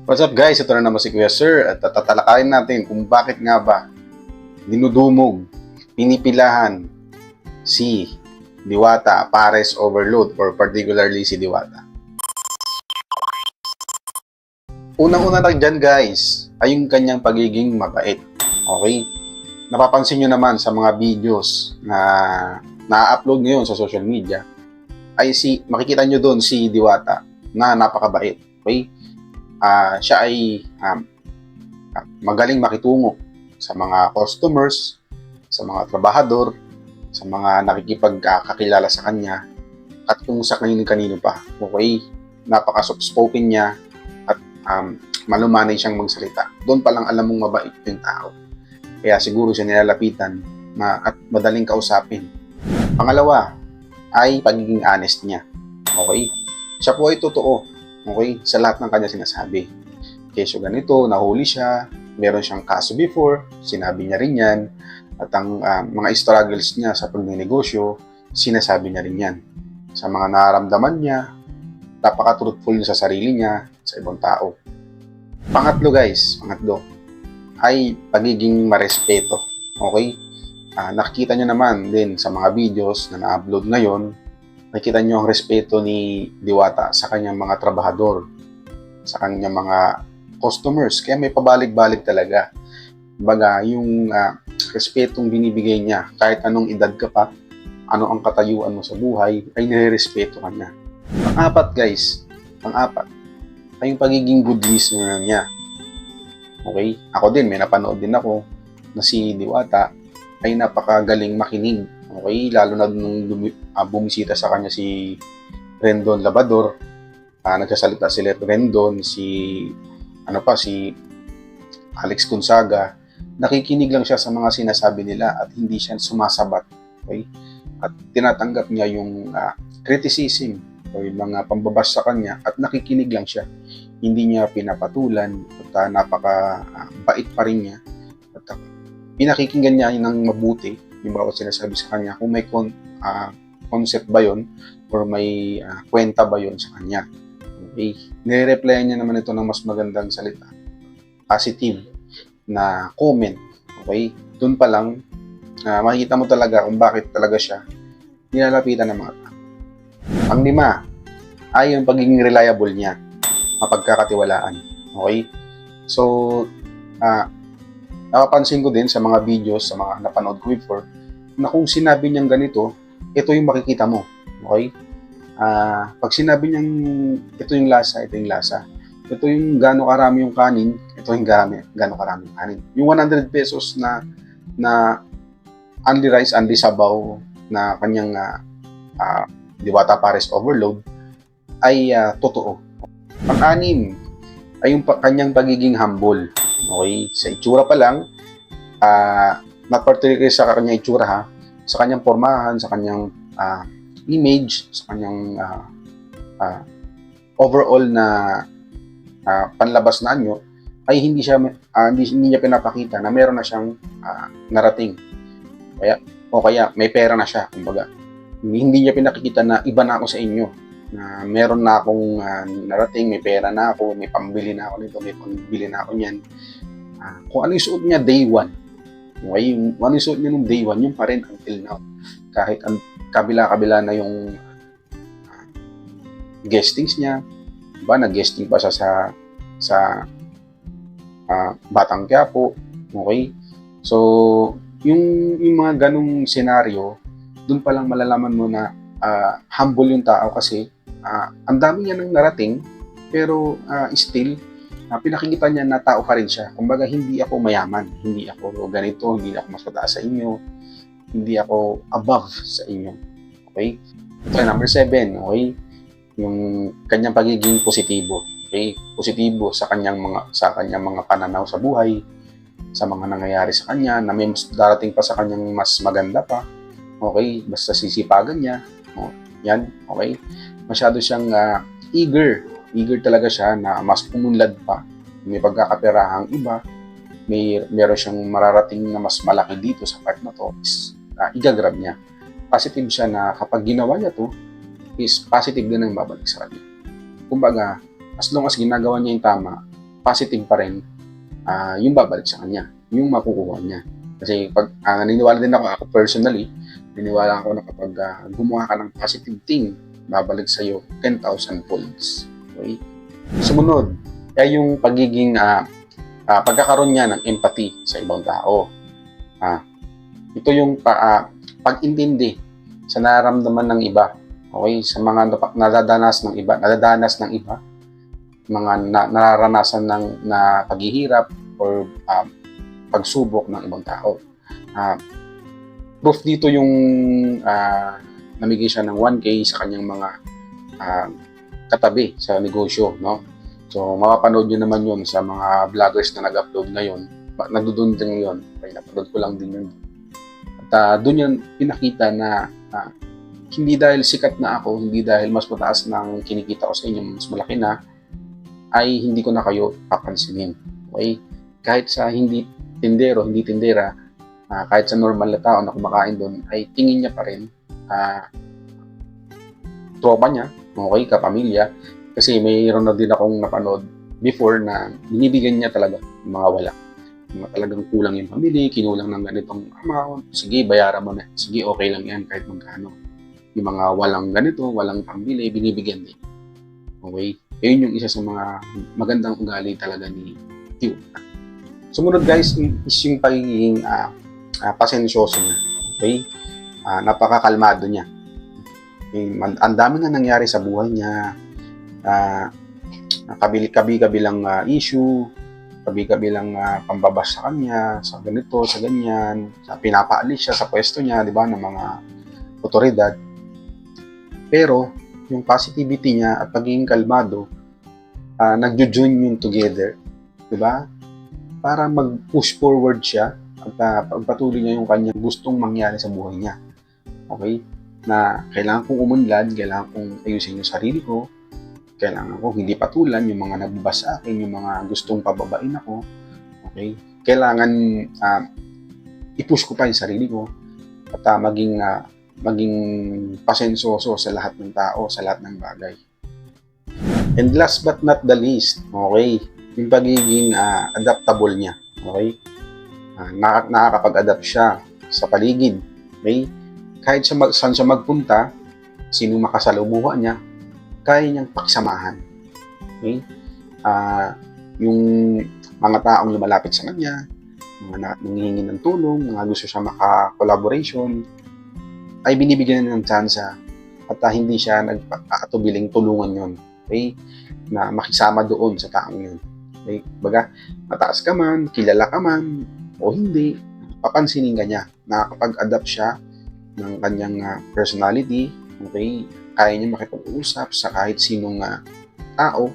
What's up guys? Ito na naman si Kuya Sir at tatalakayin natin kung bakit nga ba dinudumog, pinipilahan si Diwata Pares Overload or particularly si Diwata. Unang-una lang dyan guys ay yung kanyang pagiging mabait. Okay? Napapansin nyo naman sa mga videos na na-upload ngayon sa social media ay makikita nyo doon si Diwata na napakabait. Okay? Siya ay magaling makitungo sa mga customers, sa mga trabahador, sa mga nakikipagkakilala sa kanya, at kung sa kanino pa. Okay, napaka-soft-spoken niya at malumanay siyang magsalita. Doon pa lang alam mong mabait yung tao. Kaya siguro siya nilalapitan at madaling kausapin. Pangalawa ay pagiging honest niya. Okay? Siya po ay totoo. Okay? Sa lahat ng kanya sinasabi. Kesyo ganito, nahuli siya, meron siyang kaso before, sinabi niya rin yan, at ang mga struggles niya sa pagnenegosyo, sinasabi niya rin yan. Sa mga nararamdaman niya, napaka-truthful niya sa sarili niya, sa ibang tao. Pangatlo ay pagiging marespeto. Okay? Nakikita niyo naman din sa mga videos na na-upload ngayon, nakikita niyo ang respeto ni Diwata sa kanyang mga trabahador, sa kanyang mga customers. Kaya may pabalik-balik talaga. Kumbaga, yung respetong binibigay niya, kahit anong edad ka pa, ano ang katayuan mo sa buhay, ay nire-respeto ka niya. Pang-apat ay yung pagiging good listener niya. Okay? Ako din, may napanood din ako na si Diwata ay napakagaling makinig. Okay? Lalo na nung bumisita sa kanya si Rendon Labador, nagsasalita si Rendon, si Alex Gonzaga, nakikinig lang siya sa mga sinasabi nila at hindi siya sumasabat. Okay? At tinatanggap niya yung criticism o yung mga pambabas sa kanya at nakikinig lang siya. Hindi niya pinapatulan at napaka-bait pa rin niya. At pinakikinggan niya ng mabuti yung bawat sinasabi sa kanya kung may concept ba yon or may kwenta ba yon sa kanya. Okay. Nire-reply niya naman ito ng mas magandang salita. Positive na comment. Okay? Doon pa lang, makikita mo talaga kung bakit talaga siya nilalapitan ng mga tao. Pang-lima ay yung pagiging reliable niya. Mapagkakatiwalaan. Okay? So, napapansin ko din sa mga videos, sa mga napanood ko before, na kung sinabi niyang ganito, ito yung makikita mo. Okay? Pag sinabi niyang ito yung lasa, ito yung gaano karami yung kanin, ito yung gaano karami yung kanin. Yung 100 pesos na only rice, only sabaw na kanyang Diwata Pares Overload ay totoo. Pang-anim ay yung kanyang pagiging humble. Okay? Sa itsura pa lang, not particularly sa kanyang itsura sa kanyang pormahan, sa kanyang image, sa kanyang overall na panlabas na anyo, ay hindi niya pinapakita na meron na siyang narating. Kaya may pera na siya, kumbaga. Hindi niya pinakikita na iba na ako sa inyo, na meron na akong narating, may pera na ako, may pambili na ako nito, may pambili na ako niyan. Kung ano yung suot niya day one, okay? Yung ano yung suot niya nung day one, yun pa rin until now. Kahit kabila-kabila na yung guestings niya, diba, nag-guesting pa siya sa Batang Quiapo, okay? So, yung mga ganong senaryo, dun pa lang malalaman mo na humble yung tao kasi ang dami niya nang narating, pero still, pinakikita niya na tao pa rin siya. Kumbaga, hindi ako mayaman, hindi ako ganito, hindi ako mas mataas sa inyo, hindi ako above sa inyo. Okay? Okay, number 7, okay? Yung kanyang pagiging positibo. Okay? Positibo sa kanyang mga pananaw sa buhay, sa mga nangyayari sa kanya, na may mas darating pa sa kanyang mas maganda pa. Okay? Basta sisipagan niya. Yan, okay? Masyado siyang eager talaga siya na mas umunlad pa. May pagkakaperahang iba, meron siyang mararating na mas malaki dito sa part na to, is igagrab niya. Positive siya na kapag ginawa niya to, is positive din ang babalik sa kanya. Kumbaga, as long as ginagawa niya yung tama, positive pa rin yung babalik sa kanya, yung makukuha niya. Kasi pag naniniwala din ako personally, naniniwala ako na kapag gumawa ka ng positive thing, babalik sa iyo 10,000 folds. Okay? Sumunod, ay yung pagiging pagkakaroon niya ng empathy sa ibang tao. Ito yung pag-intindi sa nararamdaman ng iba. Okay? Sa mga nadadanas ng iba, mga nararanasan ng paghihirap or pagsubok ng ibang tao. Proof dito yung namigay siya ng 1K sa kanyang mga katabi sa negosyo, no? So, mapapanood nyo naman yun sa mga vloggers na nag-upload ngayon. Nagdoon din yun. Okay, napanood ko lang din yun. At doon yan pinakita na hindi dahil sikat na ako, hindi dahil mas mataas ng kinikita ko sa inyo, mas malaki na, ay hindi ko na kayo papansinin. Okay? Kahit sa hindi tindero, hindi tindera, kahit sa normal na tao na kumakain doon, ay tingin niya pa rin tropa niya, okay, kapamilya. Kasi mayroon na din akong napanood before na binibigyan niya talaga yung mga wala. Yung talagang kulang yung pamilya, kinulang ng ganitong amount, sige, bayaran mo na. Sige, okay lang yan kahit magkano. Yung mga walang ganito, walang pamilya, binibigyan din. Okay? Yun yung isa sa mga magandang ugali talaga ni Tio. Sumunod guys is yung pagiging pasensyoso niya. Okay? Napakakalmado niya. Ang dami na nangyari sa buhay niya. Kabilang issue, kabilang pambabas sa kanya, sa ganito, sa ganyan, sa pinapaalis siya sa pwesto niya, di ba, ng mga otoridad. Pero, yung positivity niya at pagiging kalmado, nagjo-join yun together, di ba? Para mag-push forward siya at pagpatuloy niya yung kanyang gustong mangyari sa buhay niya. Okay? Na kailangan kong umunlad, kailangan kong ayusin yung sarili ko, kailangan ko hindi patulan yung mga nagbabasa sa akin, yung mga gustong pababain ako. Okay? Kailangan i-push ko pa yung sarili ko at maging pasensyoso sa lahat ng tao, sa lahat ng bagay. And last but not the least, okay, yung pagiging adaptable niya. Okay? Nakakapag-adapt siya sa paligid. Okay? Kahit saan siya magpunta, sino makasalumuha niya, kaya niyang paksamahan. Okay? Yung mga taong lumalapit sa kanya, mga nanghihingi ng tulong, mga gusto siya maka-collaboration, ay binibigyan niya ng tsansa at hindi siya nagpakatubiling tulungan yon. Okay? Na makisama doon sa taong yun. Okay? Baga, mataas ka man, kilala ka man, o hindi, papansinin ka niya. Nakakapag-adapt siya ng kanyang personality. Okay? Kaya niya makipag-usap sa kahit sinong tao,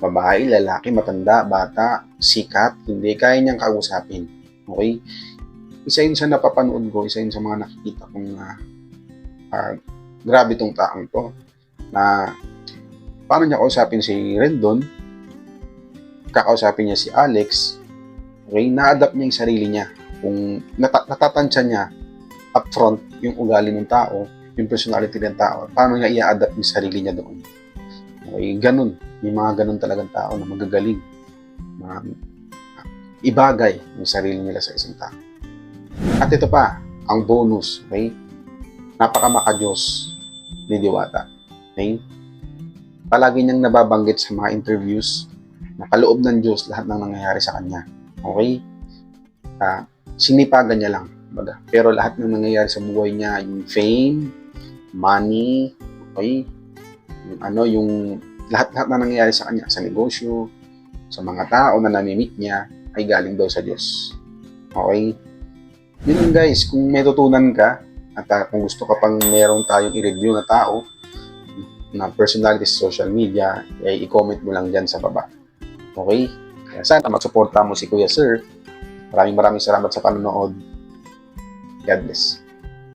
babae, lalaki, matanda, bata, sikat, hindi, kaya niyang kausapin. Okay? Isa yun sa napapanood ko, isa yun sa mga nakikita kong grabe tong taong to, na paano niya kausapin si Rendon, kakausapin niya si Alex, okay? Na-adapt niya yung sarili niya. Kung natatansya niya upfront yung ugali ng tao, yung personality ng tao, paano niya i-adapt yung sarili niya doon. Okay, ganun. May mga ganun talagang tao na magagaling. Ibagay yung sarili nila sa isang tao. At ito pa, ang bonus. Okay? Napaka-maka-Diyos ni Diwata. Okay? Palagi niyang nababanggit sa mga interviews na kaloob ng Diyos lahat ng nangyayari sa kanya. Okay? Sinipagan niya lang. Pero lahat ng nangyayari sa buhay niya, yung fame, money, okay? Yung lahat na nangyayari sa kanya, sa negosyo, sa mga tao na namimit niya, ay galing daw sa Diyos. Okay? Yun guys, kung may tutunan ka, at kung gusto ka pang meron tayong i-review na tao, na personality sa social media, ay i-comment mo lang dyan sa baba. Okay? Kaya sana mag-suporta mo si Kuya Sir. Maraming salamat sa panonood. God bless.